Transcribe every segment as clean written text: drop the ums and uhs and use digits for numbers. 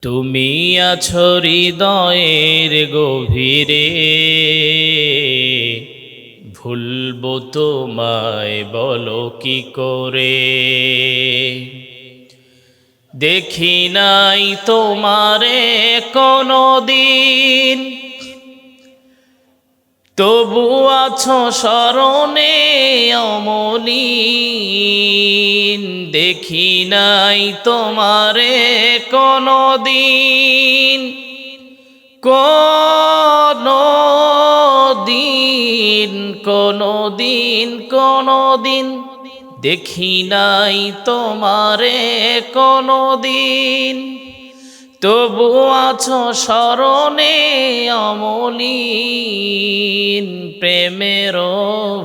তুমি আছো হৃদয়ের গভীরে, ভুলবো তোমায় বলো কি করে। দেখি নাই তোমারে কোনদিন, তবু আছো স্মরণে অমলিন। দেখি নাই তোমারে কোনদিন, কোনদিন কোনদিন দেখি নাই তোমারে কোনদিন, তবু আছো স্মরণে অমলিন। প্রেমের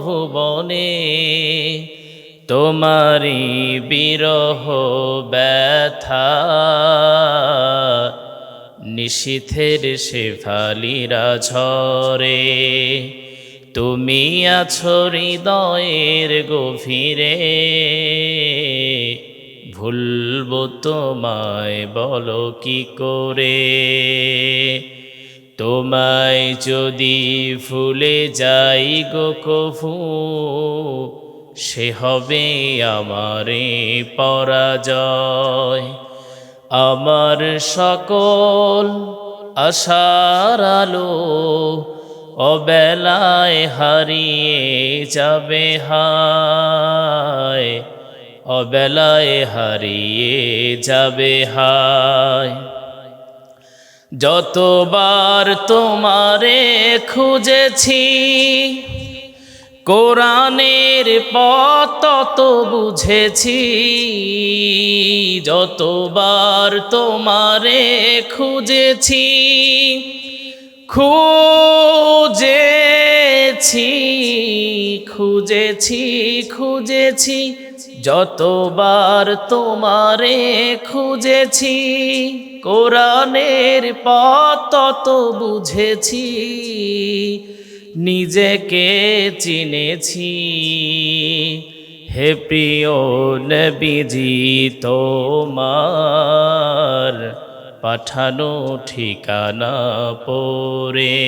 ভুবনে তোমারি বিরহ ব্যথা, নিশীথের শেফালিরা ঝরে। তুমি আছো হৃদয়ের গভীরে, ভুলবো তোমায় বলো কি করে। তোমায় যদি ভুলে যাই গো কভু, সে হবে আমারে পরাজয়। আমার সকল আশার আলো অবেলায় হারিয়ে যাবে হায়, অবেলায় হারিয়ে যাবে হায়। যতবার তোমারে খুঁজেছি, কোরআনের পথ তত বুঝেছি। যতবার তোমারে খুঁজেছি, খুঁজেছি যতবার তোমারে খুঁজেছি। কোরআনের পথ তত বুঝেছি, নিজেকে চিনেছি। হে প্রিয় নবীজি, তোমার পাঠানো ঠিকানা পড়ে,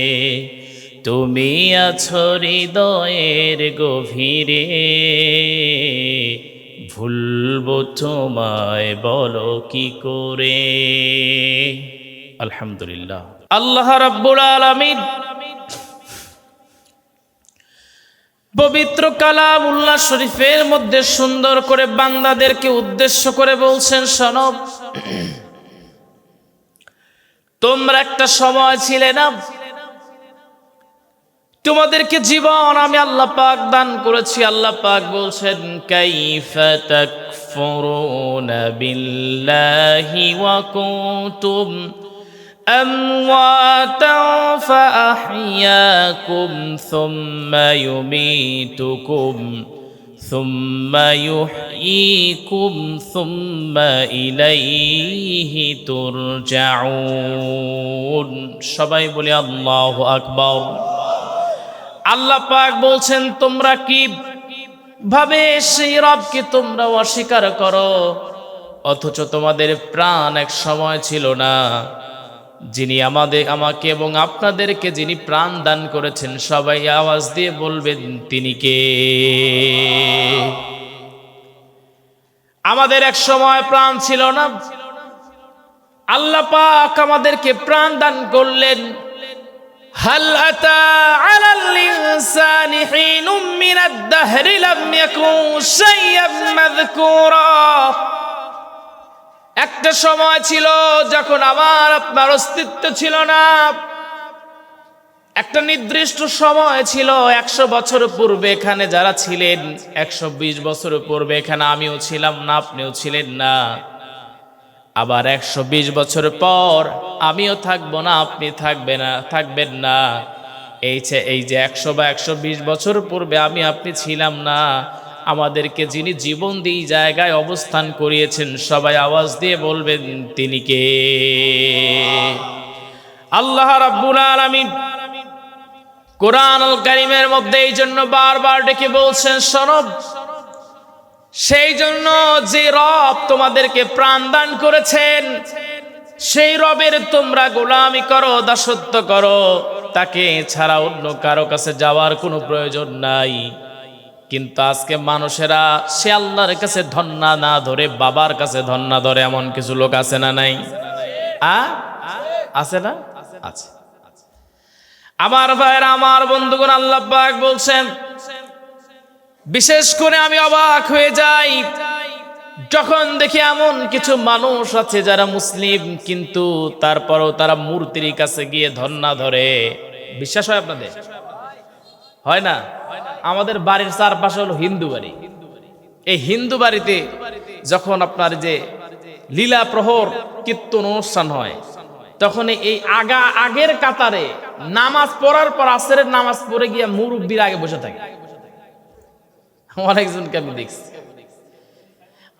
তুমি আছো হৃদয়ের গভীরে, ভুলবো তোমায় বলো কি করে। আলহামদুলিল্লাহ। আল্লাহ রাব্বুল আলামিন পবিত্র কালামুল্লাহ শরীফের মধ্যে সুন্দর করে বান্দাদেরকে উদ্দেশ্য করে বলছেন, শোনো, তোমরা একটা সময় ছিলে না, তোমাদেরকে জীবন আমি আল্লাহ পাক দান করেছি। আল্লাহ পাক বলছেন, কাইফা তাকফুরুনা বিল্লাহি ওয়া কুনতুম আমওয়াতান ফাআহইয়াকুম সুম্মা ইউমীতুকুম সুম্মা ইউহয়ীকুম সুম্মা ইলাইহি তুরজাউন। সবাই বলি আল্লাহু আকবার। আল্লাহ পাক বলছেন, তোমরা কি ভাবে সেই রবকে তোমরা অস্বীকার করো, অথচ তোমাদের প্রাণ এক সময় ছিল না, যিনি আমাকে এবং আপনাদেরকে যিনি প্রাণ দান করেছেন। সবাই আওয়াজ দিয়ে বলবেন, তিনি কে? আমাদের এক সময় প্রাণ ছিল না, আল্লাহ পাক আমাদেরকে প্রাণ দান করলেন। হাল আতা আলাল ইনসানি হিনুম মিনাদ দাহরি লাম ইয়াকুন শাইয়্যান মাযকুরা। একটা সময় ছিল যখন আমার আপনার অস্তিত্ব ছিল না। একটা নির্দিষ্ট সময় ছিল, 100 বছর পূর্বে এখানে যারা ছিলেন, 120 বছর পূর্বে এখানে আমিও ছিলাম না, আপনিও ছিলেন না। আবার 120 বছর পর আমিও থাকবো না, আপনি থাকবেন না। এই যে 100 বা 120 বছর পূর্বে আমি আপনি ছিলাম না, আমাদেরকে যিনি জীবন দিয়ে জায়গায় অবস্থান করিয়েছেন, সবাই আওয়াজ দিয়ে বলবেন, তিনি কে? আল্লাহ রাব্বুল আলামিন কোরআনুল কারীমের মধ্যে এই জন্য বারবার ডেকে বলছেন, শোনো, সেই জন্য যে রব তোমাদেরকে প্রাণ দান করেছেন, সেই রবের তোমরা গোলামি করো, দাসত্ব করো, তাকে ছাড়া অন্য কারো কাছে যাওয়ার কোনো প্রয়োজন নাই। কিন্তু আজকে মানুষেরা সে আল্লাহর কাছে ধন্না না ধরে বাবার কাছে ধন্না ধরে, এমন কিছু লোক আছে না নাই? আছে না? আছে। আমার ভাইরা, আমার বন্ধুগণ, আল্লাহ পাক বলছেন, বিশেষ করে আমি অবাক হয়ে যাই যখন দেখি এমন কিছু মানুষ আছে যারা মুসলিম, কিন্তু তারপরও তারা মূর্তির কাছে গিয়ে ধন্না ধরে। বিশ্বাস হয় আপনাদের? হয় না? আমাদের বাড়ির চারপাশে হলো হিন্দু বাড়ি। এই হিন্দু বাড়িতে যখন আপনার যে লীলা প্রহর কীর্তন অনুষ্ঠান হয়, তখন এই আগের কাতারে নামাজ পড়ার পর আসরের নামাজ পড়ে গিয়ে মুরব্বির আগে বসে থাকে। অনেকজনকে আমি দেখছি।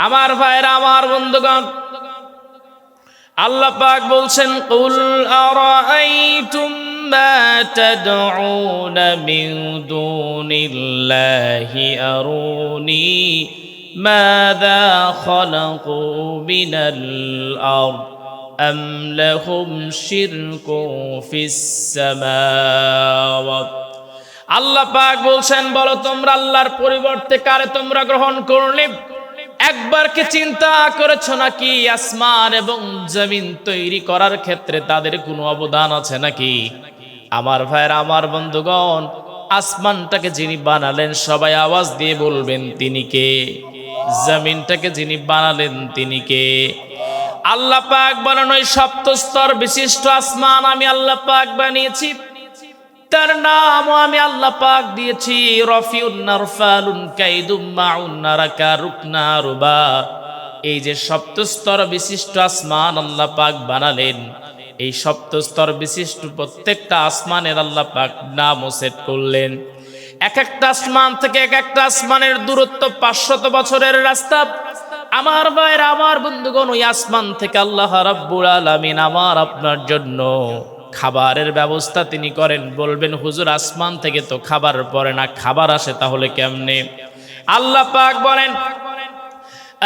আমার ভাইরা, আমার বন্ধুগণ, আল্লাহ পাক বলছেন, কুল আরাআইতুম মা তাদউনা মিন দুনিল্লাহি আরুনি মাযা খালাকু মিনাল আরদ আম লাহুম শিরকুন ফিস সামাওয়াত। আল্লাহ পাক বলছেন, বলো তোমরা আল্লাহর পরিবর্তে কারে তোমরা গ্রহণ করলে? একবার কি চিন্তা করেছো নাকি আসমান এবং জমিন তৈরি করার ক্ষেত্রে তাদের কোনো অবদান আছে নাকি? আমার ভাইরা, আমার বন্ধুগণ, আসমানটাকে যিনি বানালেন সবাই আওয়াজ দিয়ে বলবেন তিনি কে? জমিনটাকে যিনি বানালেন তিনি কে? আল্লাহ পাক বলেন, ওই সপ্ত স্তর বিশিষ্ট আসমান আমি আল্লাহ পাক বানিয়েছি, তার নামও আমি আল্লাহ পাক দিয়েছি রফিউন নারফালুন কাইদুম মাউন নারাকা রুকনা রুবা। এই যে সপ্ত স্তর বিশিষ্ট আসমান আল্লাহ পাক বানালেন, এই সপ্ত স্তর বিশিষ্ট প্রত্যেকটা আসমানের আল্লাহ পাক নামও সেট করলেন। এক একটা আসমান থেকে এক একটা আসমানের দূরত্ব 500 বছরের রাস্তা। আমার ভাইরা, আমার বন্ধুগণ, ওই আসমান থেকে আল্লাহ রাব্বুল আলামিন আমার আপনার জন্য খাবারের ব্যবস্থা তিনি করেন। বলবেন, হুজুর আসমান থেকে তো খাবার পড়ে না, খাবার আসে তাহলে কেমনে? আল্লাহ পাক বলেন,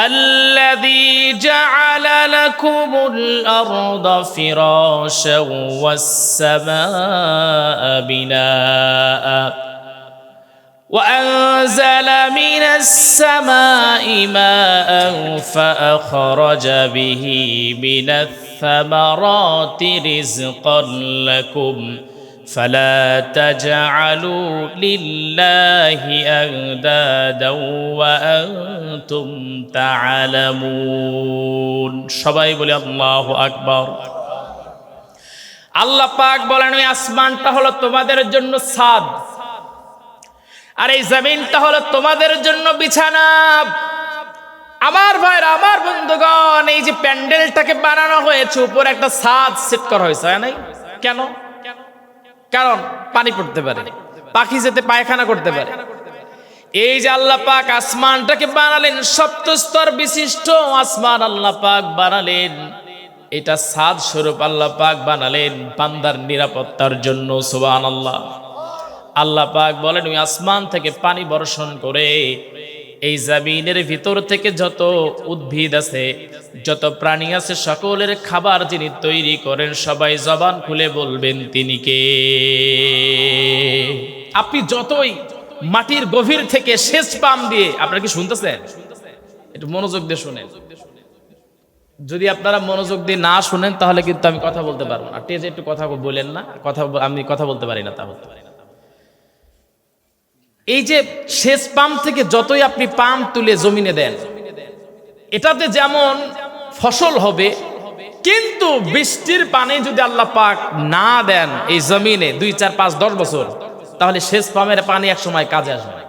আল্লাযী জাআলা লাকুমুল আরদা ফিরাশাও ওয়াস সামাআ বিনাআ وأنزل من السماء ماء فأخرج به من الثمرات رزقا لكم فلا تجعلوا لله أندادا وأنتم تعلمون। সবাই বলে আল্লাহু আকবার। আল্লাহ পাক বলেন, ওই আসমানটা হলো তোমাদের জন্য ছাদ, আর এই জমিনটা হলো তোমাদের জন্য বিছানা। আমার ভাইরা, আমার বন্ধুগণ, এই যে প্যান্ডেলটাকে বানানো হয়েছে, উপরে একটা ছাদ সেট করা হয়েছে, নাই? কেন? কারণ পানি পড়তে পারে, পাখি যেতে পায়খানা করতে পারে। এই যে আল্লাহ পাক আসমানটাকে বানালেন, সপ্ত স্তর বিশিষ্ট আসমান আল্লাহ পাক বানালেন, এটা ছাদ স্বরূপ আল্লাহ পাক বানালেন বান্দার নিরাপত্তার জন্য। সুবহানাল্লাহ। আল্লাহ পাক বলেন, ওই আসমান থেকে পানি বর্ষণ করে এই জমিনের ভিতর থেকে যত উদ্ভিদ আছে, যত প্রাণী আছে, সকলের খাবার যিনি তৈরি করেন, সবাই জবান খুলে বলবেন তিনি কে? আপনি যতই মাটির গভীর থেকে সেচ পাম্প দিয়ে, আপনারা কি শুনতেছেন? একটু মনোযোগ দিয়ে শুনেন। যদি আপনারা মনোযোগ দিয়ে না শুনেন তাহলে কিন্তু আমি কথা বলতে পারবো না। টেজে একটু কথা বলেন না, আমি কথা বলতে পারি না, তা বলতে পারি না। এই যে সেচ পাম্প থেকে যতই আপনি পাম্প তুলে জমিনে দেন, এটাতে যেমন ফসল হবে, কিন্তু বৃষ্টির পানি যদি আল্লাহ পাক না দেন এই জমিনে 2, 4, 5, 10 বছর, তাহলে সেচ পাম্পের পানি এক সময় কাজে আসবে না।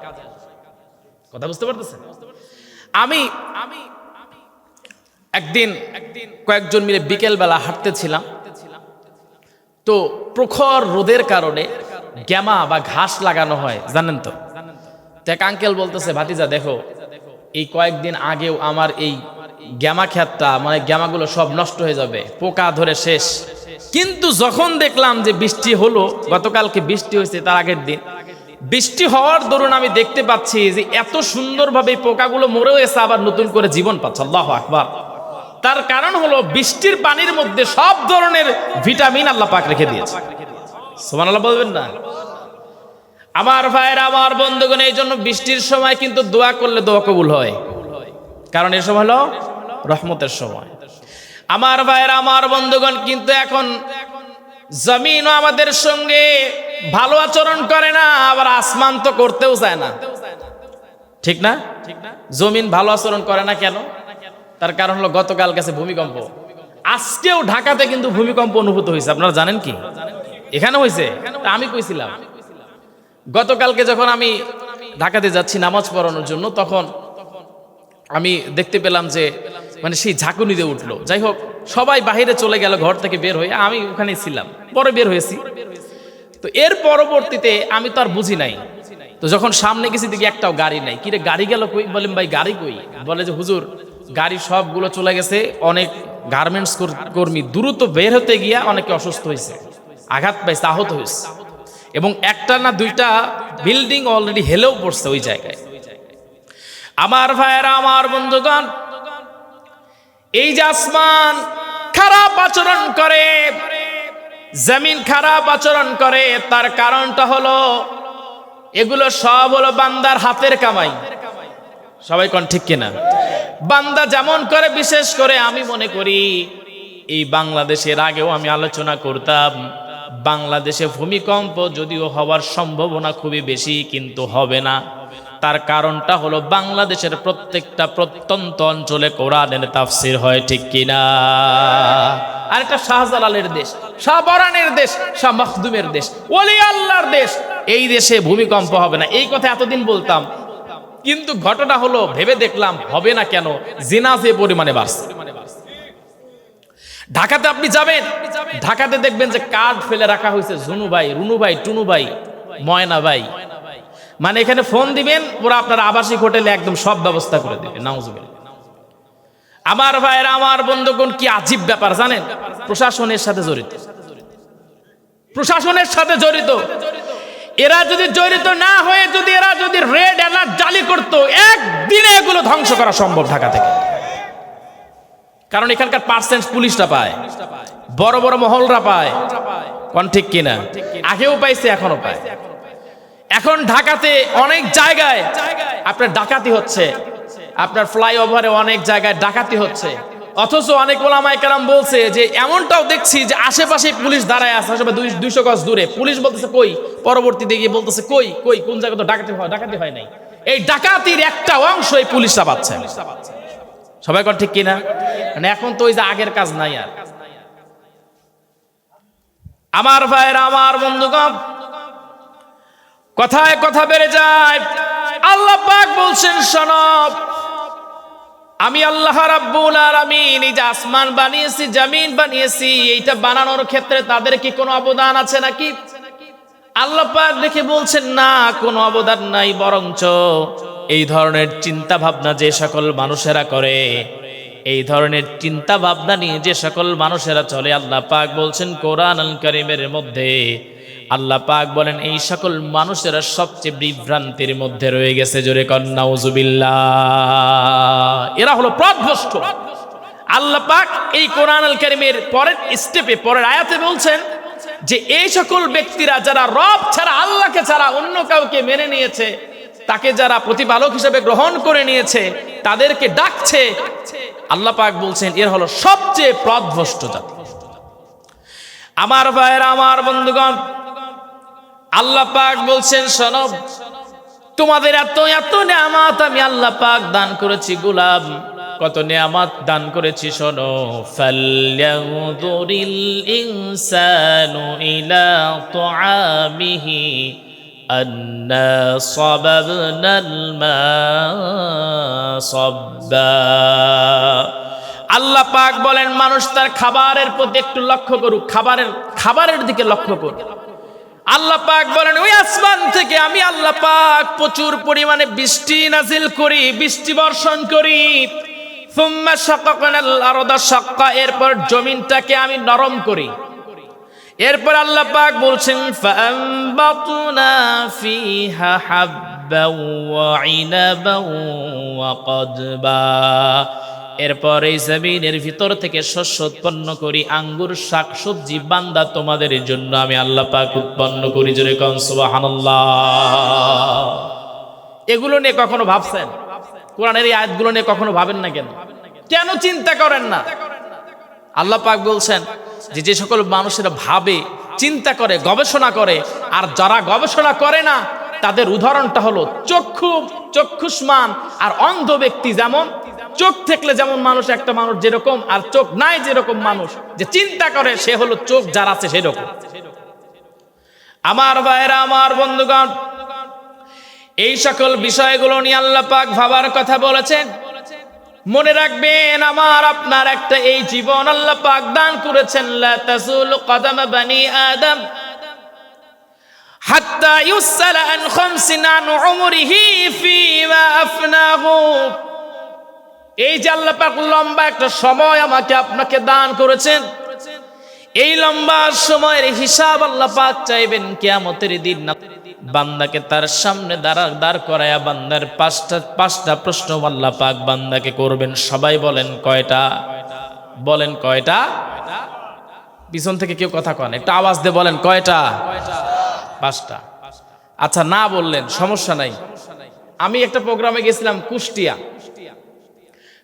কথা বুঝতে পারতেছেন? আমি একদিন কয়েকজন মিলে বিকেল বেলা হাঁটতেছিলাম, তো প্রখর রোদের কারণে গ্যামা বা ঘাস লাগানো হয়, জানেন তো? এক আঙ্কেল বলতেছে, ভাতিজা দেখো, এই কয়েকদিন আগেও আমার এই গ্যামা ক্ষেতটা, মানে গ্যামাগুলো সব নষ্ট হয়ে যাবে, পোকা ধরে শেষ। কিন্তু যখন দেখলাম যে বৃষ্টি হলো, গতকালকে বৃষ্টি হয়েছে, তার আগের দিন বৃষ্টি হওয়ার দরুন আমি দেখতে পাচ্ছি যে এত সুন্দরভাবে পোকাগুলো মরেও এসে আবার নতুন করে জীবন পাচ্ছে। আল্লাহু আকবার। তার কারণ হলো বৃষ্টির পানির মধ্যে সব ধরনের ভিটামিন আল্লাহ পাক রেখে দিয়েছে। সুবহানাল্লাহ বলবেন না? আমার ভাইয়েরা, আমার বন্ধুগণ, এই জন্য বৃষ্টির সময় কিন্তু দোয়া করলে দোয়া কবুল হয়, কারণ এই সময় হলো রহমতের সময়। আমার ভাইয়েরা, আমার বন্ধুগণ, কিন্তু এখন জমিনও আমাদের সঙ্গে ভালো আচরণ করে না, আবার আসমান তো করতেও চায় না, ঠিক না? জমিন ভালো আচরণ করে না কেন? তার কারণ হলো গতকাল গেছে ভূমিকম্প, আজকেও ঢাকাতে কিন্তু ভূমিকম্প অনুভূত হয়েছে। আপনারা জানেন কি? এখানে হয়েছে, আমি কইছিলাম গতকালকে যখন আমি ঢাকাতে যাচ্ছি নামাজ পড়ানোর জন্য, তখন আমি দেখতে পেলাম যে মানে সেই ঝাঁকুনি দিয়ে উঠলো। যাই হোক, সবাই বাহিরে চলে গেল ঘর থেকে বের হয়ে, আমি ওখানেই ছিলাম, পরে বের হয়েছি। তো এর পরবর্তীতে আমি তো আর বুঝি নাই, তো যখন সামনে গেছি দেখি একটাও গাড়ি নাই। কিরে গাড়ি গেল কই? বলেন ভাই গাড়ি কই? বলে যে হুজুর গাড়ি সবগুলো চলে গেছে, অনেক গার্মেন্টস কর্মী দ্রুত বের হতে গিয়া অনেকে অসুস্থ হয়েছে, আঘাত পাইছে, আহত হয়েছে, এবং একটা না দুইটা বিল্ডিং অলরেডি হেলেও পড়ছে ওই জায়গায়। আমার ভাইয়েরা, আমার বন্ধুগণ, এই যে আসমান খারাপ আচরণ করে, জমিন খারাপ আচরণ করে, তার কারণটা হলো এগুলো সব হলো বান্দার হাতের কামাই। সবাই কোন ঠিক কিনা? বান্দা যেমন করে, বিশেষ করে আমি মনে করি এই বাংলাদেশের আগেও আমি আলোচনা করতাম, বাংলাদেশে ভূমিকম্প যদিও হওয়ার সম্ভাবনা খুবই বেশি, কিন্তু হবে না। তার কারণটা হলো বাংলাদেশের প্রত্যেকটা প্রত্যন্ত অঞ্চলে কোরআনের তাফসীর হয়, ঠিক কিনা? আর একটা শাহজালালের দেশ, শাহপরানের দেশ, শাহ মখদুমের দেশ, ওলি আল্লাহর দেশ, এই দেশে ভূমিকম্প হবে না, এই কথা এতদিন বলতাম। কিন্তু ঘটনা হলো ভেবে দেখলাম হবে না কেন, জিনা যে পরিমাণে বাড়ছে। ঢাকাতে আপনি যাবেন, ঢাকাতে দেখবেন যে কার্ড ফেলে রাখা হয়েছে, জুনু ভাই, রুনু ভাই, টুনু ভাই, ময়না ভাই, মানে এখানে ফোন দিবেন, ওরা আপনার আবাসিক হোটেলে একদম সব ব্যবস্থা করে দেবে। নাউজুবিল্লাহ। আমার ভাইয়েরা, আমার বন্ধুগণ, কি আজীব ব্যাপার জানেন? প্রশাসনের সাথে জড়িত, প্রশাসনের সাথে জড়িত। এরা যদি জড়িত না হয়ে যদি এরা যদি রেড অ্যালার্ট জারি করতো, একদিনে এগুলো ধ্বংস করা সম্ভব ঢাকা থেকে। কারণ এখানকার পার্সেন্ট পুলিশরা পায়, বড় বড় মহলরা পায়, কোন ঠিক কিনা? আগেও পাইছে, এখনো পায়। এখন ঢাকাতে অনেক জায়গায় আপনার ডাকাতি হচ্ছে, আপনার ফ্লাইওভারে অনেক জায়গায় ডাকাতি হচ্ছে, অথচ অনেক ওলামায়ে কেরাম বলছে যে এমনটাও দেখছি যে আশেপাশে পুলিশ দাঁড়ায় আছে, আসলে 200 গজ দূরে পুলিশ বলতেছে কই, পরবর্তীতে গিয়ে বলতেছে কই কই কোন জায়গায় তো ডাকাতি হয় নাই। এই ডাকাতির একটা অংশ এই পুলিশরা পাচ্ছে। সবাই কোন ঠিক কিনা? মানে এখন তো ওই যে আগের কাজ নাই আর। আমার ভাইয়েরা, আমার বন্ধুগণ, কথায় কথা বেড়ে যায়। আল্লাহ পাক বলছেন, শোনো, আমি আল্লাহ রাব্বুল আলামিন এই যে আসমান বানিয়েছি, জমিন বানিয়েছি, এইটা বানানোর ক্ষেত্রে তাদের কি কোনো অবদান আছে নাকি? আল্লাহ পাক দেখে বলছেন না, কোনো অবদান নাই, বরঞ্চ এই ধরনের চিন্তা ভাবনা যে সকল মানুষেরা করে, এই ধরনের চিন্তা ভাবনা নিয়ে যে সকল মানুষেরা চলে, আল্লাহ পাক বলছেন কোরআনুল কারীমের মধ্যে, আল্লাহ পাক বলেন এই সকল মানুষেরা সবচেয়ে বিভ্রান্তির মধ্যে রয়ে গেছে। জোরে কন নাউজুবিল্লাহ। এরা হলো পথভ্রষ্ট। আল্লাহ পাক এই কোরআনুল কারীমের পরের স্টেপে, পরের আয়াতে বলছেন যে এই সকল ব্যক্তিরা যারা রব ছাড়া, আল্লাহকে ছাড়া অন্য কাউকে মেনে নিয়েছে, তাকে যারা প্রতিপালক হিসেবে গ্রহণ করে নিয়েছে, তাদেরকে ডাকছে, আল্লাহ পাক বলছেন এর হলো সবচেয়ে পথভ্রষ্ট জাতি। আমার ভাইয়েরা, আমার বন্ধুগণ, আল্লাহ পাক বলছেন, শোনো, তোমাদের এত এত নিয়ামত আমি আল্লাহ পাক দান করেছি গোলাম, কত নিয়ামত দান করেছি শোনো। ফালয়ানজুরিল ইনসানু ইলা তুআমিহি আন্না সাবাবনাল মা সাব্বা। আল্লাহ পাক বলেন মানুষ তার খাবারের প্রতি একটু লক্ষ্য করুক, খাবারের দিকে লক্ষ্য করুক। আল্লাহ পাক বলেন ওই আসমান থেকে আমি আল্লাহ পাক প্রচুর পরিমাণে বৃষ্টি নাজিল করি, বৃষ্টি বর্ষণ করি। সুম্মা শাকাকনাল আরদা শাক্কা, এরপর জমিনটাকে আমি নরম করি। এরপর আল্লাহ পাক বলছেন ফাআমবাতুনা ফিহা হাব্বাও ওয়া ইনাবাও ওয়া কদবা, এরপর এই জমিনের ভিতর থেকে শস্য উৎপন্ন করি, আঙ্গুর শাকসবজি বান্দা তোমাদের জন্য আমি আল্লাহ পাক উৎপন্ন করি। জোরে কোন সুবহানাল্লাহ। এগুলো নিয়ে কখনো ভাবছেন? কোরআনের এই আয়াতগুলো নিয়ে কখনো ভাবেন না কেন? কেন চিন্তা করেন না? আল্লাহ পাক বলছেন যে যে সকল মানুষেরা ভাবে, চিন্তা করে, গবেষণা করে, আর যারা গবেষণা করে না তাদের উদাহরণটা হলো চক্ষুষ্মান আর অন্ধ ব্যক্তি। যেমন চোখ থাকলে যেমন মানুষ, একটা মানুষ যেরকম, আর চোখ নাই যেরকম মানুষ যে চিন্তা করে সে হলো চোখ যার আছে সেরকম। আমার ভাইরা, আমার বন্ধুগণ, এই সকল বিষয়গুলো নিয়ে আল্লাহ পাক ভাবার কথা বলেছেন। মনে রাখবেন, আমার আপনার একটা এই জীবন আল্লাহ পাক দান করেছেন। লা তাযুলু কদম বানি আদম হাত্তা ইউসালা আন খামসিন আন উমরিহি ফিমা আফনাহু। এই যে আল্লাহ পাক লম্বা একটা সময় আমাকে আপনাকে দান করেছেন, এই লম্বা সময়ের হিসাব আল্লাহ পাক চাইবেন কিয়ামতের দিন। বান্দাকে তার সামনে দাঁড় করায়া বান্দার পাঁচটা প্রশ্ন আল্লাহ পাক বান্দাকে করবেন। সবাই বলেন কয়টা? বলেন কয়টা? পিছন থেকে কেউ কথা কন, একটা আওয়াজ দিয়ে বলেন কয়টা? পাঁচটা। আচ্ছা, না বললেন সমস্যা নাই। আমি একটা প্রোগ্রামে গেছিলাম কুষ্টিয়া,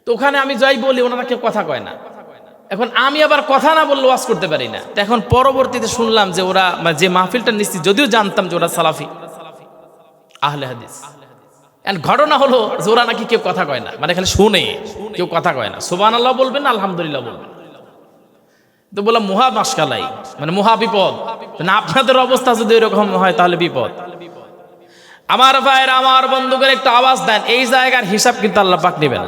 তো ওখানে আমি যাই বলি ওনারা কেউ কথা কয় না। এখন আমি আবার কথা না বললে ওয়াজ করতে পারি না। তো এখন পরবর্তীতে শুনলাম যে ওরা, যে মাহফিলটা নিচ্ছি, যদিও জানতাম যে ওরা সালাফি আহলে হাদিস, ঘটনা হলো যে ওরা নাকি কেউ কথা কয় না, মানে খালি শুনে, কেউ কথা কয় না। সুবহানাল্লাহ বলবেন, আলহামদুলিল্লাহ বলবেন। তো বললাম মুহা মাসকালাই, মানে মুহা বিপদ। না, আপনাদের অবস্থা যদি এরকম হয় তাহলে বিপদ। আমার ভাইয়ের, আমার বন্ধুদের একটু আওয়াজ দেন। এই জায়গার হিসাব কিন্তু আল্লাহ পাক নেবেন।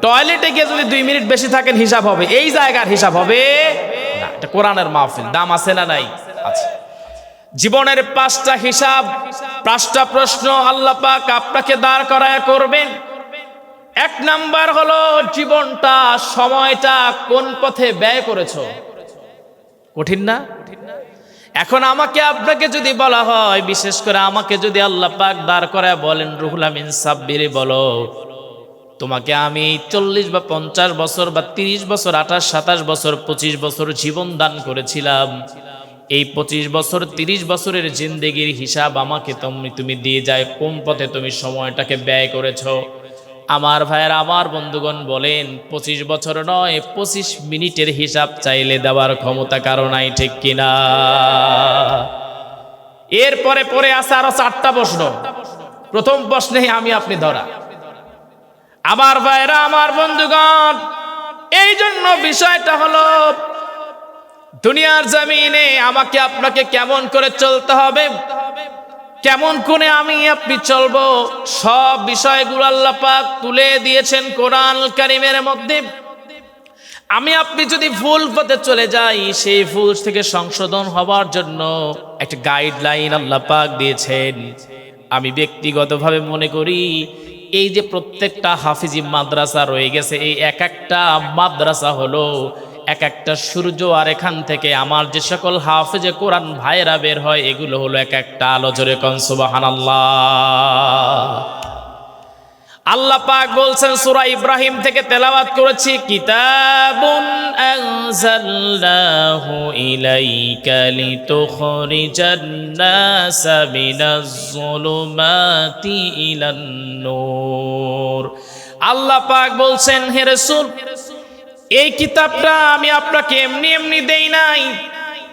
টয়লেটে গিয়ে যদি 2 মিনিট বেশি থাকেন হিসাব হবে, এই জায়গার হিসাব হবে না। এটা কোরআনের মাহফিল, দাম আছে না নাই? আছে। জীবনের 5টা হিসাব, 5টা প্রশ্ন আল্লাহ পাক আপনাকে দাঁড় করায় করবেন। 1 নাম্বার হলো জীবনটা, সময়টা কোন পথে ব্যয় করেছো। কঠিন না? এখন আমাকে আপনাকে যদি বলা হয়, বিশেষ করে আমাকে যদি আল্লাহ পাক দাঁড় করায় বলেন, রুহুল আমিন সাব্বিরি বলো, তোমাকে আমি 40 বা 50 বছর বা 30 বছর, 28, 27 বছর, 25 বছর জীবন দান করেছিলাম, এই 25 বছর 30 বছরের জিন্দেগির হিসাব আমাকে তুমি দিয়ে যায়, কোন পথে তুমি সময়টাকে ব্যয় করেছো। আমার ভাইয়েরা, আমার বন্ধুগণ বলেন, 25 বছর নয়, 25 মিনিটের হিসাব চাইলে দেওয়ার ক্ষমতা কারো নাই, ঠিক কিনা? এরপরে পরে আছে আরো 4টা প্রশ্ন। প্রথম প্রশ্নে আমি আপনি ধরা। আমার ভাইয়েরা, আমার বন্ধুগণ, এই জন্য বিষয়টা হলো দুনিয়ার জমিনে আমাকে আপনাকে কেমন করে চলতে হবে, কেমন করে আমি আপনি চলবো, সব বিষয়গুলো আল্লাহ পাক তুলে দিয়েছেন কোরআন কারীমের মধ্যে। আমি আপনি যদি ভুল পথে চলে যাই, সেই ভুল থেকে সংশোধন হওয়ার জন্য একটা গাইডলাইন আল্লাহ পাক দিয়েছেন। আমি ব্যক্তিগতভাবে মনে করি, এই যে প্রত্যেকটা হাফিজি মাদ্রাসা রয়ে গেছে, এই এক একটা মাদ্রাসা হলো এক একটা সূর্য, আর এখান থেকে আমার যে সকল হাফেজে কোরআন ভাইয়েরা বের হয়, এগুলো হলো এক একটা আলো। জোরে কোন সুবহানাল্লাহ। আল্লাহ পাক বলছেন, সূরা ইব্রাহিম থেকে তেলাওয়াত করেছি, কিতাবুন আনজালনাহু ইলাইকা লিতুখরিজান নাসা মিনাজ যুলুমাতি ইলান নূর। আল্লাহ পাক বলছেন, হে রাসূল, এই কিতাবটা আমি আপনাকে এমনি এমনি দেই নাই।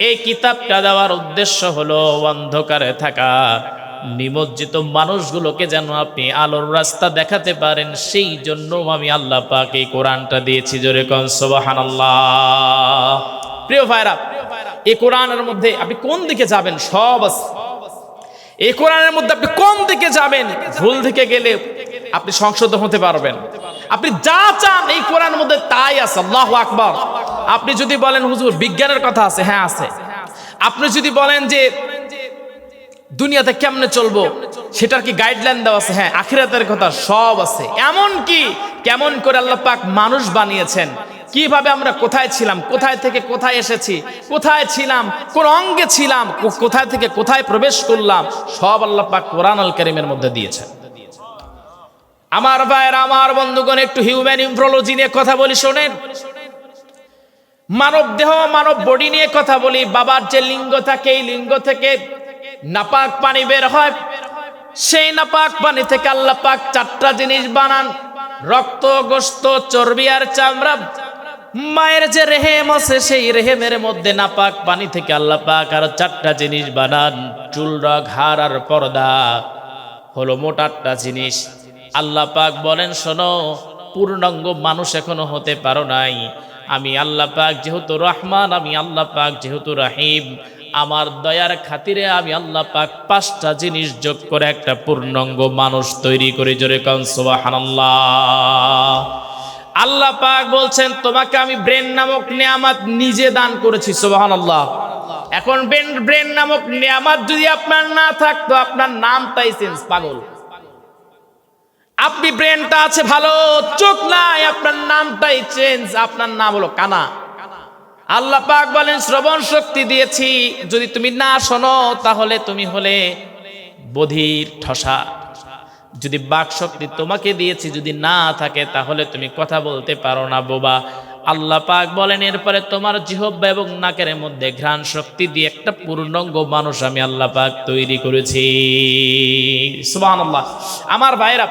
এই কিতাবটা দেওয়ার উদ্দেশ্য হলো অন্ধকারে থাকা নিমজ্জিত মানুষগুলোকে যেন আপনি আলোর রাস্তা দেখাতে পারেন, সেই জন্য আমি আল্লাহ পাক এই কোরআনটা দিয়েছি। জোরে কোন সুবহানাল্লাহ। প্রিয় ভাইরা, এই কোরআনের মধ্যে আপনি কোন দিকে যাবেন সব আছে। এই কোরআনের মধ্যে আপনি কোন দিকে যাবেন, ভুল দিকে গেলে আপনি সংশোধন হতে পারবেন। আপনি যা চান এই কোরআনের মধ্যে তাই আছে। আল্লাহু আকবার। আপনি যদি বলেন হুজুর বিজ্ঞানের কথা আছে, হ্যাঁ আছে। আপনি যদি বলেন যে দুনিয়াতে কেমনে চলবো, সেটার কি গাইডলাইন দেওয়া আছে, হ্যাঁ। আখিরাতের কথা সব আছে। এমন কি কেমন করে আল্লাহ পাক মানুষ বানিয়েছেন, কিভাবে আমরা কোথায় ছিলাম, কোথায় থেকে কোথায় এসেছি, কোথায় ছিলাম, কোন অঙ্গে ছিলাম, কোথায় থেকে কোথায় প্রবেশ করলাম, সব আল্লাহ পাক কোরআনুল কারীমের মধ্যে দিয়েছেন। আমার ভাইয়ের, আমার বন্ধুগণ, একটু হিউম্যান ইমব্রোলজি নিয়ে কথা বলি, শোনেন। মানব দেহ, মানব বডি নিয়ে কথা বলি। বাবার যে লিঙ্গ থাকে, এই লিঙ্গ থেকে নাপাক পানি বের হয়। সেই নাপাক পানি থেকে আল্লাহ পাক চারটা জিনিস বানান: রক্ত, গোশত, চর্বি আর চামড়া। মায়ের যে রেহেম আছে, সেই রেহেমের মধ্যে নাপাক পানি থেকে আল্লাহ পাক আর চারটা জিনিস বানান: চুল, রগ, হাড় আর পর্দা। হলো মোট 8টা জিনিস। আল্লাহ পাক বলেন, শোনো, পূর্ণাঙ্গ মানুষ এখনো হতে পারো নাই। আমি আল্লাহ পাক যেহেতু রহমান, আমি আল্লাহ পাক যেহেতু রাহিম, আমার দয়ার খাতিরে আমি আল্লাহ পাক 5টা জিনিস যোগ করে একটা পূর্ণাঙ্গ মানুষ তৈরি করে। জোরে কোন সুবহানাল্লাহ। আল্লাহ পাক বলছেন, তোমাকে আমি ব্রেন নামক নিয়ামত নিজে দান করেছি। সুবহানাল্লাহ। এখন ব্রেন নামক নিয়ামত যদি আপনার না থাকতো, আপনার নামটাই চেঞ্জ, পাগল। আপনি ব্রেনটা আছে ভালো, চোখ নাই, আপনার নামটাই চেঞ্জ, আপনার নাম হলো কানা। আল্লাহ পাক বলেন, শ্রবণ শক্তি দিয়েছি, যদি তুমি না শোনো তাহলে তুমি হলে বধির, ঠসা। যদি বাক শক্তি তোমাকে দিয়েছি, যদি না থাকে তাহলে তুমি কথা বলতে পারো না, বোবা। আল্লাহ পাক বলেন, এরপরে তোমার জিহ্বা এবং নাকের মধ্যে ঘ্রাণ শক্তি দিয়ে একটা পূর্ণাঙ্গ মানুষ আমি আল্লাহ পাক তৈরি করেছি। সুবহানাল্লাহ। আমার ভাইরা,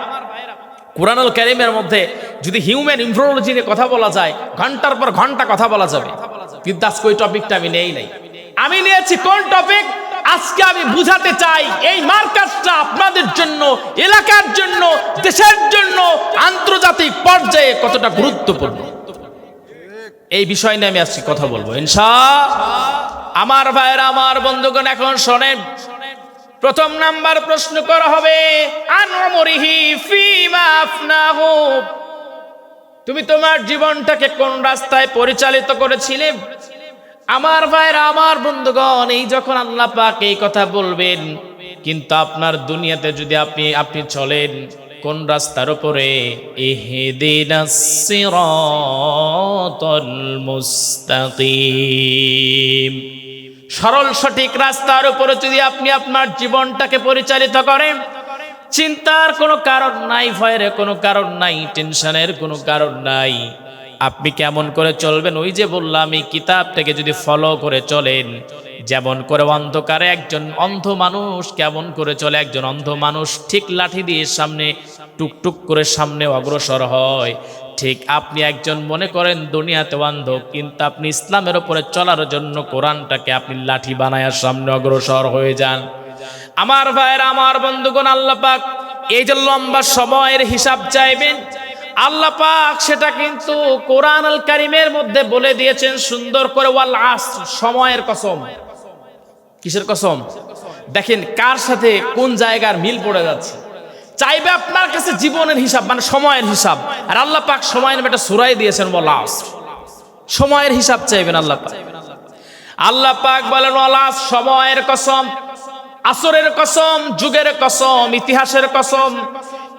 কুরআনুল কারীমের মধ্যে যদি হিউম্যান ইমব্রোলজি নিয়ে কথা বলা যায়, ঘন্টার পর ঘন্টা কথা বলা যাবে, কিন্তু আজকে ওই টপিকটা আমি নেই নাই। আমি নিয়েছি কোন টপিক? আজকে আমি বুঝাতে চাই এই মার্কাজটা আপনাদের জন্য, এলাকার জন্য, দেশের জন্য, আন্তর্জাতিক পর্যায়ে কতটা গুরুত্বপূর্ণ, এই বিষয় নিয়ে আমি আজকে কথা বলবো ইনশাআল্লাহ। আমার ভাইয়েরা, আমার বন্ধুগণ, এখন শোনেন। প্রথম নাম্বার প্রশ্ন করা হবে, আন উমরিহি ফিমা আফনাহু। তুমি তোমার জীবনটাকে কোন রাস্তায় পরিচালিত করেছিলে? আমার ভাইরা, আমার বন্ধুগণ, এই যখন আল্লাহ পাক এই কথা বলবেন, কিন্তু আপনার দুনিয়াতে যদি আপনি চলেন কোন রাস্তার উপরে? ইহদিনাস সিরাতাল মুস্তাকিম, সরল সঠিক রাস্তার উপরে যদি আপনি আপনার জীবনটাকে পরিচালিত করেন, চিন্তার কোনো কারণ নাই, ভয়ের কোনো কারণ নাই, টেনশনের কোনো কারণ নাই। আপনি কেমন করে চলবেন? ওই যে বললাম, এই কিতাবটাকে যদি ফলো করে চলেন, যেমন করে অন্ধকারে একজন অন্ধ মানুষ কেমন করে চলে, একজন অন্ধ মানুষ ঠিক লাঠি দিয়ে সামনে টুকটুক করে সামনে অগ্রসর হয়, ঠিক আপনি একজন মনে করেন দুনিয়াতে অন্ধ, কিন্তু আপনি ইসলামের উপরে চলার জন্য কোরআনটাকে আপনি লাঠি বানায় সামনে অগ্রসর হয়ে যান। আমার ভাইয়েরা, আমার বন্ধুগণ, আল্লাহ পাক এই যে লম্বা সময়ের হিসাব চাইবেন, আল্লাহ পাক সেটা কিন্তু কোরআনুল কারীমের মধ্যে বলে দিয়েছেন সুন্দর করে, ওয়াল আসর, সময়ের কসম। কিসের কসম? দেখেন কার সাথে কোন জায়গার মিল পড়ে যাচ্ছে। চাইবে আপনার কাছে জীবনের হিসাব, মানে সময়ের হিসাব, আর আল্লাহ পাক সময়ের একটা সূরায় দিয়েছেন, ওয়াল আসর, সময়ের হিসাব চাইবেন আল্লাহ পাক। আল্লাহ পাক বলেন, ওয়াল আসর, সময়ের কসম, আসরের কসম, যুগের কসম, ইতিহাসের কসম।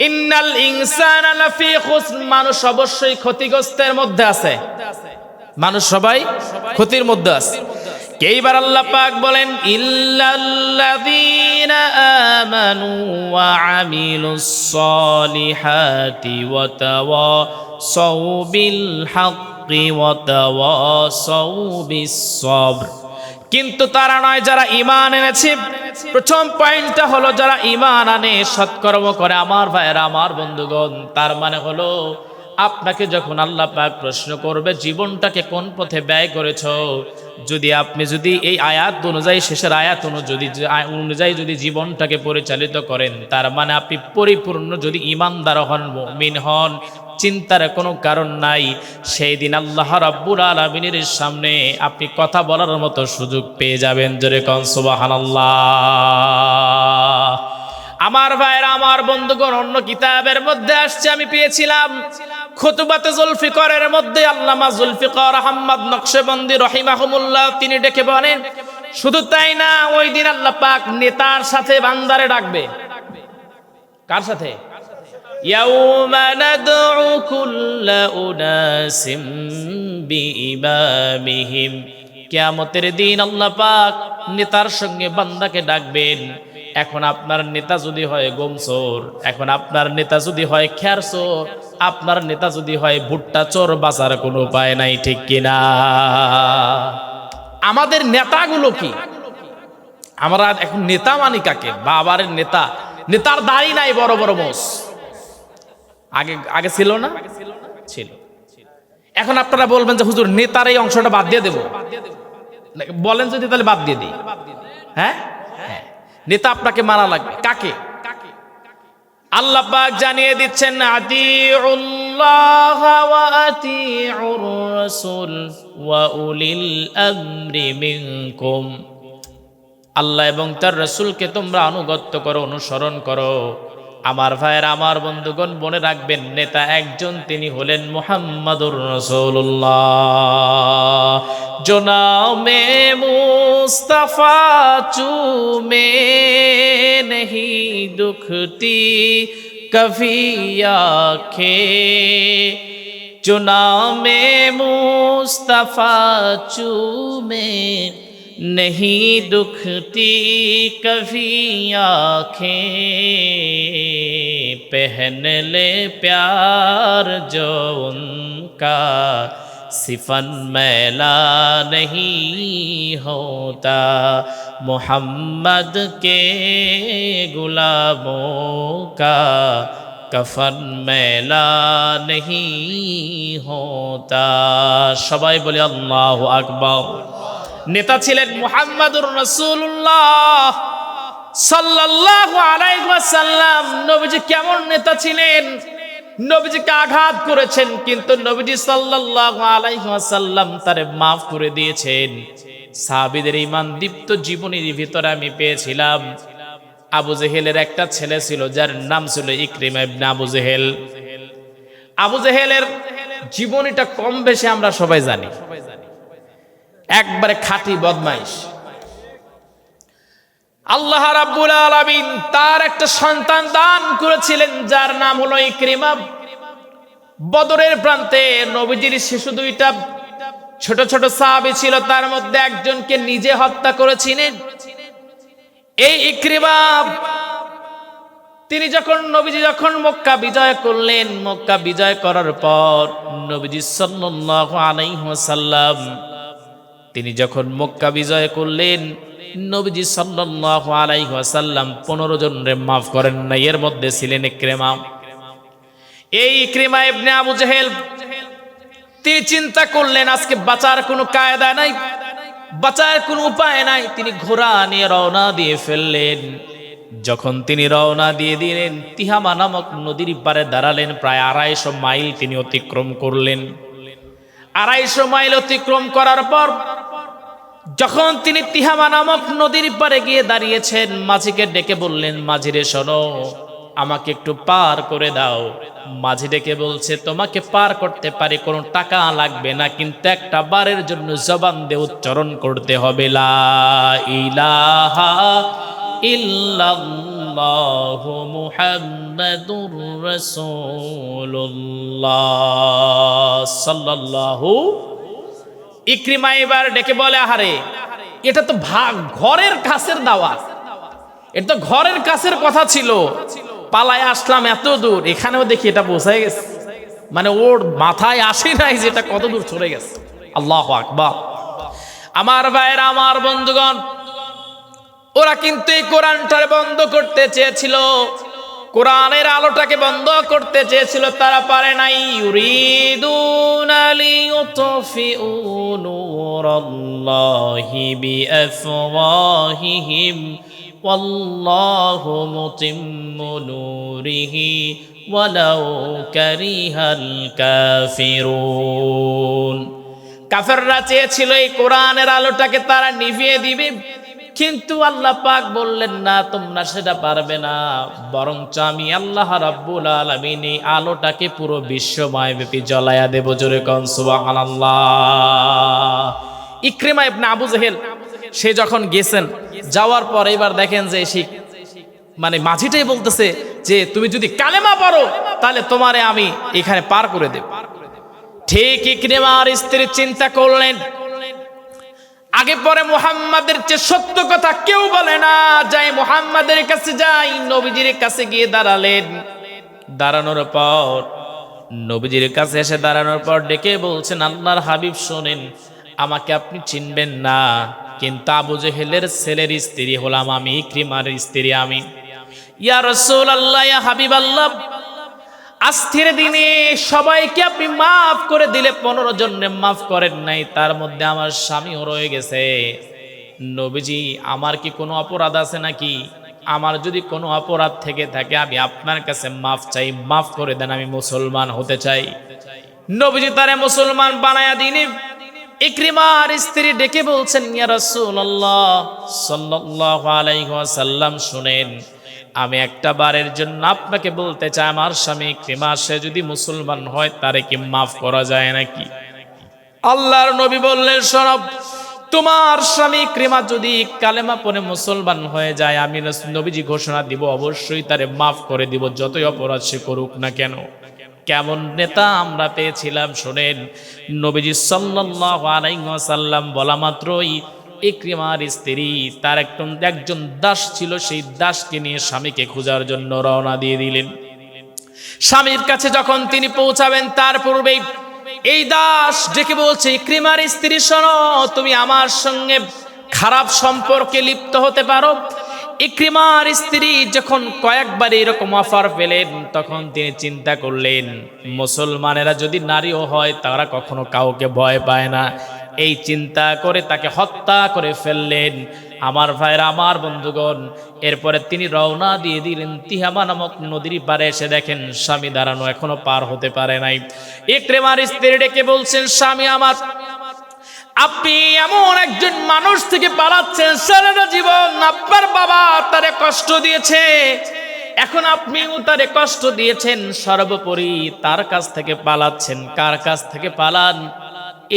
ইন্নাল ইনসানা লাফি খুসর, মানুষ অবশ্যই ক্ষতিগ্রস্তের মধ্যে আছে, মানুষ সবাই ক্ষতির মধ্যে আছে। এইবার আল্লাহ পাক বলেন, ইল্লাল্লাযীনা আমানু ওয়া আমিলুস সলিহাতি ওয়া তাওয়াসাউ বিল হাক্কি ওয়া তাওয়াসাউ বিস সবর। কিন্তু তারা নয় যারা ঈমান এনেছে। প্রথম পয়েন্টটা হলো যারা ঈমান আনে, সৎকর্ম করে। আমার ভাইয়েরা, আমার বন্ধুগণ, তার মানে হলো আপনাকে যখন আল্লাহ পাক প্রশ্ন করবে জীবনটাকে কোন পথে ব্যয় করেছো, আপনি যদি এই আয়াত অনুযায়ী, শেষের আয়াত অনুযায়ী যদি জীবনটাকে পরিচালিত করেন, তার মানে আপনি পরিপূর্ণ যদি ঈমানদার হন, মুমিন হন, চিন্তার কোনো কারণ নাই। সেই দিন আল্লাহ রাব্বুল আলামিনের সামনে আপনি কথা বলার মতো সুযোগ পেয়ে যাবেন। জোরে কোন সুবহানাল্লাহ। আমার ভাইরা, আমার বন্ধুগণ, অন্য কিতাবের মধ্যে আসছে, আমি পেয়েছিলাম খুতবাতে জুলফিকারের মধ্যে আল্লামা জুলফিকার আহমদ নকশবন্দি রহিমাহুমুল্লাহ তিনি ডেকে বলেন, শুধু তাই না, ওই দিন আল্লাহ পাক নেতার সাথে বান্দারে ডাকবে। কার সাথে? ইয়াউমা নাদউ কুল্লা উনাসিম বিইমামিহিম, কিয়ামতের দিন আল্লাহ পাক নেতার সঙ্গে বান্দাকে ডাকবেন। এখন আপনার নেতা যদি হয় গোমচোর, এখন আপনার নেতা যদি হয় খেয়ার চোর, আপনার নেতা যদি হয় ভুট্টা চোর, বাঁচার কোনো উপায় নাই, ঠিক কিনা? আমাদের নেতাগুলো কি? আমরা এখন নেতা মানি কাকে? বাবার নেতা, নেতার দাড়ি নাই, বড় বড় মোষ। আগে আগে ছিল না? ছিল। এখন আপনারা বলবেন যে হুজুর নেতার এই অংশটা বাদ দিয়ে দেব, বলেন যদি তাহলে বাদ দিয়ে দিই। হ্যাঁ, নেতা আপনাকে মানা লাগবে। কাকে? আল্লাহ পাক জানিয়ে দিচ্ছেন আতিউল্লাহ ওয়া আতিউর রাসূল ওয়া উলিল আমরি মিনকুম। আল্লাহ এবং তার রাসূলকে তোমরা আনুগত্য করো, অনুসরণ করো। আমার ভাইয়েরা, আমার বন্ধুগণ, মনে রাখবেন নেতা একজন, তিনি হলেন মুহাম্মাদুর রাসূলুল্লাহ। जो नामे मुस्तफा चूमे नहीं दुखती कभी आँखें, जो नामे मुस्तफा चूमे नहीं दुखती कभी आँखें, पहन ले प्यार जो उनका सिफन मैला नहीं होता, मोहम्मद के गुलामों का कफन मैला नहीं होता। সবাই বলে আল্লাহু আকবার। নেতা ছিলেন মুহাম্মাদুর রাসূলুল্লাহ সাল্লাল্লাহু আলাইহি ওয়াসাল্লাম। নবীজি কেমন নেতা ছিলেন? নবীজিকে আঘাত করেছেন, কিন্তু নবীজি সাল্লাল্লাহু আলাইহি ওয়াসাল্লাম তারে মাফ করে দিয়েছেন। সাহাবীদের ঈমান দীপ্ত জীবনীর ভিতরে আমি পেয়েছিলাম আবু জেহেলের একটা ছেলে ছিল, যার নাম ছিল ইকরিমা ইবনে আবু জেহেল। আবু জেহেলের জীবনীটা কম বেশি আমরা সবাই জানি। একবারে খাঁটি বদমাইশ। আল্লাহ রাব্বুল আলামিন তার একটা সন্তান দান করেছিলেন, যার নাম হলো ইকরিমা। বদরের প্রান্তে নবীজির শিশু দুইটা ছোট ছোট সাহাবী ছিল, তার মধ্যে একজনকে নিজে হত্যা করেছিলেন। এই ইকরিমা তিনি নবীজি যখন মক্কা বিজয় করলেন, মক্কা বিজয় করার পর নবীজি সাল্লাল্লাহু আলাইহি ওয়াসাল্লাম তিনি যখন মক্কা বিজয় করলেন, নবীজি সাল্লাল্লাহু আলাইহি ওয়াসাল্লাম 15 জনরে মাফ করেন না। এর মধ্যে ছিলেন ইকরিমা। এই ইকরিমা ইবনে আবু জেহেল তিনি চিন্তা করলেন আজকে বাঁচার কোনো কায়দা নাই, বাঁচার কোনো উপায় নাই। তিনি ঘোড়া নিয়ে রওনা দিয়ে ফেললেন। যখন তিনি রওনা দিয়ে দিলেন, তিহামা নামক নদীর পাড়ে দাঁড়ালেন। প্রায় 250 মাইল তিনি অতিক্রম করলেন। 250 মাইল অতিক্রম করার পর যখন তিনি তিহামা নামক নদীর পাড়ে গিয়ে দাঁড়িয়েছেন, মাঝিকে ডেকে বললেন, মাঝিরে শোনো, আমাকে একটু পার করে দাও। মাঝি ডেকে বলছে, তোমাকে পার করতে পারি, কোনো টাকা লাগবে না, কিন্তু একটা বারের জন্য জবান দিয়ে উচ্চারণ করতে হবে, লা ইলাহা ইল্লাল্লাহু মুহাম্মাদুর রাসূলুল্লাহ সাল্লাল্লাহু। ইকরিমা এবার ডেকে বলে, আহারে, এটা তো ঘরের কাছের দাওয়াত, এটা তো ঘরের কাছের কথা ছিল, পালায় আসলাম এত দূর, এখানেও দেখি এটা পৌঁছে গেছে। মানে ওর মাথায় আসে নাই যে এটা কত দূর চলে গেছে। আল্লাহু আকবার। আমার ভাইয়েরা, আমার বন্ধুগণ, ওরা কিন্তু এই কোরআনটারে বন্ধ করতে চেয়েছিল, কোরআনের আলোটাকে বন্ধ করতে চেয়েছিল, তারা পারে নাই। ইউরিদুনা লিইউতফিউ নূরাল্লাহি বিআফওয়াহিহিম ওয়াল্লাহু মুতিম্মু নূরিহি ওয়ালাউ কারিহাল কাফিরুন। কাফেররা চেয়েছিল এই কোরআনের আলোটাকে তারা নিভিয়ে দিবে, কিন্তু আল্লাহ পাক বললেন, না, তোমরা সেটা পারবে না, বরঞ্চ আমি আল্লাহ রাব্বুল আলামিন এই আলোটাকে পুরো বিশ্বময় ব্যাপী জ্বলায়া দেব। জোরে কোন সুবহানাল্লাহ। ইকরিমা ইবনে আবু জেহেল সে যখন গেছেন, যাওয়ার পর এবার দেখেন যে মানে মাঝিটাই বলতেছে যে তুমি যদি কালেমা পড়ো তাহলে তোমারে আমি এখানে পার করে দেব। ঠিক ইকরিমার স্ত্রী চিন্তা করলেন, আগে পরে মুহাম্মাদের চেয়ে সত্য কথা কেউ বলে না। যাই মুহাম্মাদের কাছে যাই, নবীজির কাছে গিয়ে দাঁড়ালেন। দাঁড়ানোর পর নবীজির কাছে এসে দাঁড়ানোর পর ডেকে বলছেন, আল্লাহর হাবিব শোনেন, আমাকে আপনি চিনবেন না, কিন্তু আবু জেহেলের ছেলের স্ত্রী হলাম আমি, ইকরিমার স্ত্রী আমি। ইয়া রাসূলুল্লাহ, ইয়া হাবিবাল্লাহ, আজকের দিনে সবাইকে আপনি মাফ করে দিলে 15 জনকে মাফ করেন নাই, তার মধ্যে আমার স্বামীও রয়ে গেছে। নবীজি, আমার কি কোনো অপরাধ আছে নাকি? আমার যদি কোনো অপরাধ থেকে থাকে আমি আপনার কাছে মাফ চাই, মাফ করে দেন, আমি মুসলমান হতে চাই। নবীজি তারে মুসলমান বানায়া দিনে ইকরিমার স্ত্রী ডেকে বলছেন, ইয়া রাসূলুল্লাহ সাল্লাল্লাহু আলাইহি ওয়াসাল্লাম, শুনেন, আমি একটা বারের জন্য আপনাকে বলতে চাই, আমার স্বামী ইকরিমা সে যদি মুসলমান হয় তারে কি মাফ করা যায় নাকি? আল্লাহর নবী বললেন, শোনো, তোমার স্বামী ইকরিমা যদি কালেমা পড়ে মুসলমান হয়ে যায়, আমি নবীজি ঘোষণা দিব অবশ্যই তারে মাফ করে দিব, যতই অপরাধ সে করুক না কেন। কেমন নেতা আমরা পেয়েছিলাম শুনেন। নবীজি সাল্লাল্লাহু আলাইহি ওয়াসাল্লাম বলা মাত্রই ইকরিমার স্ত্রী তার একজন দাস ছিল, সেই দাসকে নিয়ে স্বামীকে খোঁজার জন্য রওনা দিয়ে দিলেন। স্বামীর কাছে যখন তিনি পৌঁছাবেন তার পূর্বেই এই দাস ডেকে বলছে, ইকরিমার স্ত্রী শোনো, তুমি আমার সঙ্গে খারাপ সম্পর্কে লিপ্ত হতে পারো। ইকরিমার স্ত্রী যখন কয়েকবার এরকম অফার পেলেন তখন তিনি চিন্তা করলেন, মুসলমানেরা যদি নারীও হয় তারা কখনো কাউকে ভয় পায় না। এই চিন্তা করে তাকে হত্যা করে ফেললেন। আমার ভাইরা, আমার বন্ধুগণ, এরপরে তিনি রওনা দিয়ে দিলেন তিহামা নামক নদীর পাড়ে। এসে দেখেন স্বামী দাঁড়ানো, এখনো পার হতে পারে নাই। ইকরিমার স্ত্রী ডেকে বলছেন, স্বামী আমার, আপনি এমন একজন মানুষ থেকে পালাচ্ছেন, সারাটা জীবন আপনার বাবা তারে কষ্ট দিয়েছে, এখন আপনিও তারে কষ্ট দিয়েছেন, সর্বোপরি তার কাছ থেকে পালাচ্ছেন। কার কাছ থেকে পালান?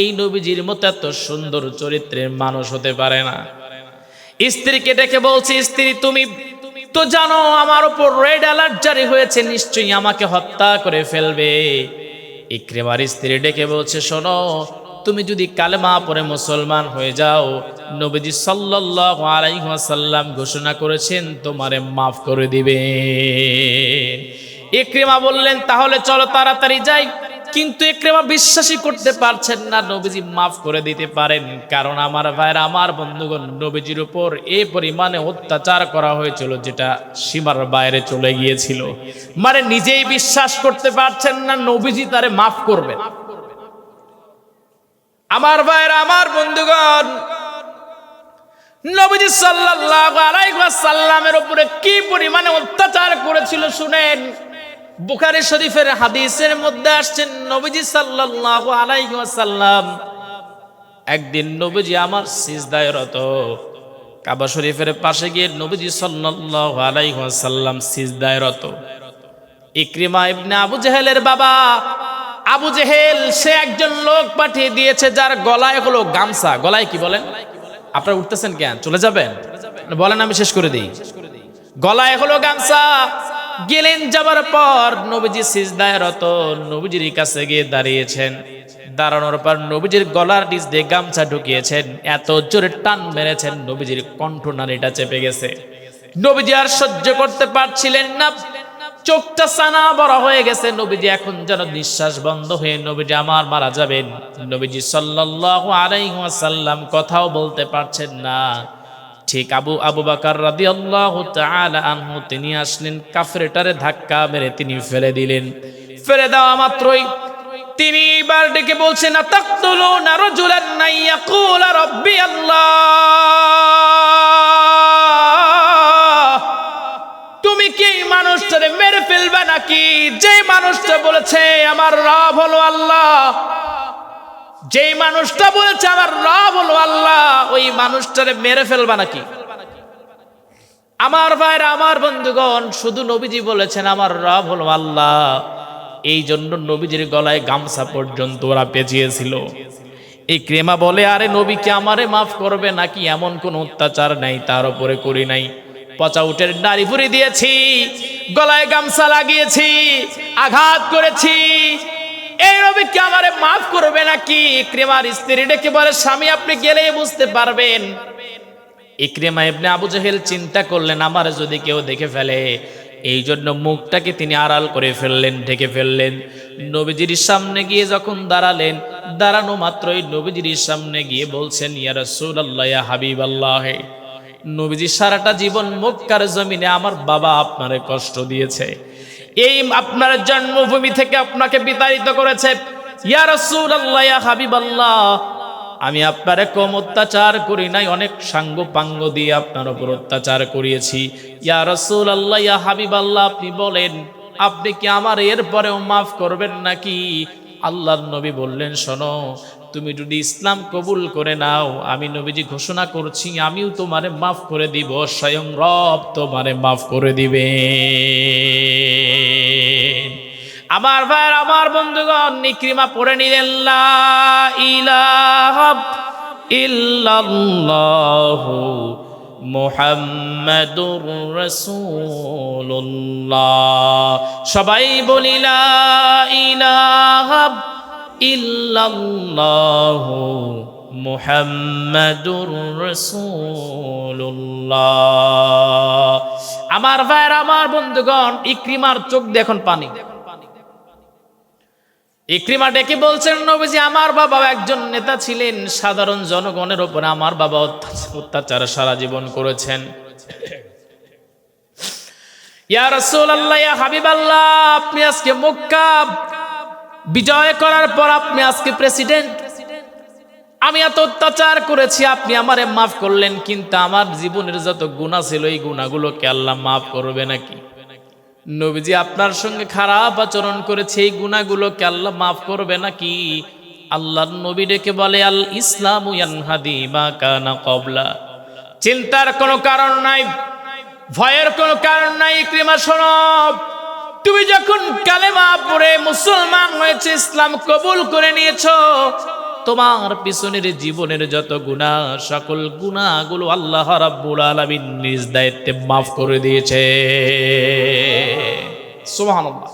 এই নবীজির মতো এত সুন্দর চরিত্রের মানুষ হতে পারে না। স্ত্রীকে ডেকে বলছে, স্ত্রী তুমি তো জানো আমার উপর রেড অ্যালার্ট জারি হয়েছে, নিশ্চয়ই আমাকে হত্যা করে ফেলবে। ইকরিমার স্ত্রী ডেকে বলছে, শোনো, তুমি যদি কালেমা পড়ে মুসলমান হয়ে যাও, নবীজি সাল্লাল্লাহু আলাইহি ওয়াসাল্লাম ঘোষণা করেছেন তোমারে মাফ করে দিবে। ইকরিমা বললেন, তাহলে চলো তাড়াতাড়ি যাই। কিন্তু ইকরিমা বিশ্বাসই করতে পারছেন না নবীজি মাফ করে দিতে পারেন, কারণ আমার ভাইরা, আমার বন্ধুগণ, নবীজির উপর এই পরিমাণে অত্যাচার করা হয়েছিল যেটা সীমার বাইরে চলে গিয়েছিল। মানে নিজেই বিশ্বাস করতে পারছেন না নবীজি তারে মাফ করবেন। আমার ভাইরা, আমার বন্ধুগণ, নবীজি সাল্লাল্লাহু আলাইহি ওয়াসাল্লামের উপরে কি পরিমাণে অত্যাচার করেছিল শুনেন। বুখারী শরীফের হাদিসের মধ্যে আসছেন, নবীজি সাল্লাল্লাহু আলাইহি ওয়াসাল্লাম একদিন নবীজি আমার সিজদায় রত, কাবা শরীফের পাশে গিয়ে নবীজি সাল্লাল্লাহু আলাইহি ওয়াসাল্লাম সিজদায় রত। ইকরিমা ইবনে আবু জেহেলের বাবা আবু জেহেল সে একজন লোক পাঠিয়ে দিয়েছে যার গলায় হলো গামছা। গলায় কি বলেন? আপনারা উঠতেছেন কেন? চলে যাবেন? বলেন, আমি শেষ করে দিই। গলায় হলো গামছা। গেলেন, যাবার পর নবীজি সিজদায় রত, নবীজির কাছে গিয়ে দাঁড়িয়েছেন। দাঁড়ানোর পর নবীজির গলার নিচ দিয়ে গামছা ঢুকিয়েছেন, এত জোরে টান মেরেছেন নবীজির কণ্ঠনালীটা চেপে গেছে। নবীজি আর সহ্য করতে পারছিলেন না, চোখটা সানা বড় হয়ে গেছে। নবীজি এখন যেন নিঃশ্বাস বন্ধ হয়ে নবীজি আমার মারা যাবেন। নবীজি সাল্লাল্লাহু আলাইহি ওয়াসাল্লাম কথাও বলতে পারছেন না। ঠিক আবু বকর রাদিয়াল্লাহু তাআলা আনহু তিনি আসলেন, কাফেরটারে ধাক্কা মেরে তিনি ফেলে দিলেন। ফেলে দেওয়া মাত্রই তিনি এবার ডেকে বলছেন, আতাকতুলুনা রাজুলান ইয়াকুলা রাব্বি আল্লাহ, তুমি কি মানুষটারে মেরে ফেলবে নাকি? যে মানুষটা বলেছে আমার রব হলো আল্লাহ, যেই মানুষটা বলেছে আমার রব হলো আল্লাহ, ওই মানুষটারে মেরে ফেলবা নাকি? আমার ভাইরা, আমার বন্ধুগণ, শুধু নবীজি বলেছেন আমার রব হলো আল্লাহ, এই জন্য নবীজির গলায় গামছা পর্যন্ত ওরা পেঁচিয়েছিল। ইকরিমা বলে, আরে নবী কি আমারে মাফ করবে নাকি? এমন কোন অত্যাচার নাই তার উপরে করি নাই। পচা উটের নাড়ি ভুড়ি দিয়েছি, গলায় গামছা লাগিয়েছি, আঘাত করেছি, এই নবী কি আমারে মাফ করবে নাকি? ইকরিমার স্ত্রী ডেকে বলে, স্বামী আপনি গেলেই বুঝতে পারবেন। ইকরিমা ইবনে আবু জাহেল চিন্তা করলেন, আমারে যদি কেউ দেখে ফেলে, এই জন্য মুখটাকে তিনি আড়াল করে ফেললেন, ঢেকে ফেললেন। নবীজির সামনে গিয়ে যখন দাঁড়ালেন, দাঁড়ানো মাত্রই নবীজির সামনে গিয়ে বলছেন, ইয়া রাসূলুল্লাহ, ইয়া হাবিবাল্লাহ, নবীজি সারাটা জীবন মক্কার জমিনে আমার বাবা আপনারে কষ্ট দিয়েছে, এই আপনার জন্মভূমি থেকে আপনাকে বিতাড়িত করেছে। ইয়া রাসূলুল্লাহ, ইয়া হাবিবাল্লাহ, আমি আপনারে কম অত্যাচার করি নাই, অনেক সাঙ্গ পাঙ্গ দিয়ে আপনার উপর অত্যাচার করিয়েছি। ইয়া রাসূলুল্লাহ, ইয়া হাবিবাল্লাহ, আপনি বলেন, আপনি কি আমার এরপরেও মাফ করবেন নাকি? আল্লাহর নবী বললেন, শোনো, তুমি যদি ইসলাম কবুল করে নাও, আমি নবীজি ঘোষণা করছি আমিও তোমারে মাফ করে দিব, স্বয়ং রব তোমারে মাফ করে দিবে। আমার ভাই, আমার বন্ধুগণ, ইকরিমা পড়ে নিলেন, লা ইলাহা ইল্লাল্লাহু মুহাম্মাদুর রাসূলুল্লাহ। সবাই বলি, লা ইলাহা ইল্লাল্লাহু মুহাম্মাদুর রাসূলুল্লাহ। আমার ভাই, আমার বন্ধুগণ, ইকরিমার চোখ দিয়ে এখন পানি। ইকরিমা ডেকে বলছেন, নবীজি আমার বাবা একজন নেতা ছিলেন, সাধারণ জনগণের উপর আমার বাবা অত্যাচার সারা জীবন করেছেন। ইয়া রাসূলুল্লাহ, ইয়া হাবিবাল্লাহ, আপনি আজকে মক্কা বিজয় করার পর আপনি আজকে প্রেসিডেন্ট, আমি এত অত্যাচার করেছি, আপনি আমারে মাফ করলেন, কিন্তু আমার জীবনের যত গুনাহ ছিল এই গুনাহগুলোকে আল্লাহ মাফ করবে নাকি? নবীজি আপনার সঙ্গে খারাপ আচরণ করেছে, এই গুনাহগুলোকে আল্লাহ মাফ করবে নাকি? আল্লাহর নবী ডেকে বলে, আল ইসলামু ইয়ানহাদি মা কানা ক্বাবলা। চিন্তার কোনো কারণ নাই, ভয়ের কোনো কারণ নাই। ইকরিমা শোনো, তুমি যখন কালেমা পড়ে মুসলমান হয়েছে, ইসলাম কবুল করে নিয়েছো, তোমার পিছনের জীবনের যত গুনাহ, সকল গুনাহগুলো আল্লাহ রাব্বুল আলামিন নিজ দায়িত্বে মাফ করে দিয়েছে। সুবহানাল্লাহ।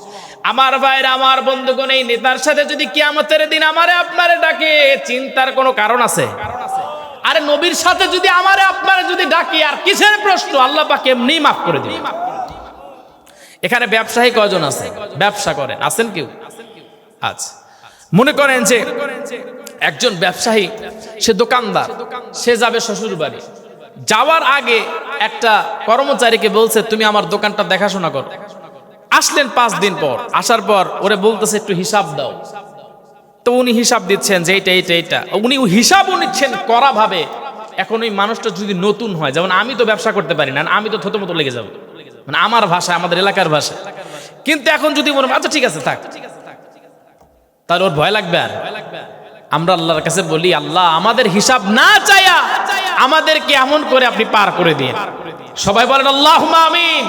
আমার ভাইরা, আমার বন্ধুগণ, এই নেতার সাথে যদি কিয়ামতের দিন আমারে আপনারে ডাকে, চিন্তার কোনো কারণ আছে? আরে নবীর সাথে যদি আমারে আপনারে যদি ডাকি, আর কিসের প্রশ্ন? আল্লাহ পাক এমনি মাফ করে দিবেন। এখানে ব্যবসায়ী কয়জন আছে? ব্যবসা করেন, আছেন কেউ? আচ্ছা, মনে করেন যে একজন ব্যবসায়ী, সে দোকানদার, সে যাবে শ্বশুর বাড়ি, যাওয়ার আগে একটা কর্মচারীকে বলছে, তুমি আমার দোকানটা দেখাশোনা করো। আসলেন 5 দিন পর, আসার পর ওরে বলতেছে, একটু হিসাব দাও। তো উনি হিসাব দিচ্ছেন যে এইটা, উনি হিসাবও নিচ্ছেন করা ভাবে। এখন ওই মানুষটা যদি নতুন হয়, যেমন আমি তো ব্যবসা করতে পারি না, আমি তো থতমত লেগে যাবো, মানে আমার ভাষা, আমাদের এলাকার ভাষা। কিন্তু এখন যদি মনে, আচ্ছা ঠিক আছে থাক, তাহলে ওর ভয় লাগবে। আর আমরা আল্লাহর কাছে বলি, আল্লাহ আমাদের হিসাব না চাইয়া আমাদেরকে এমন করে আপনি পার করে দিন। সবাই বলেন আল্লাহুম্মা আমিন।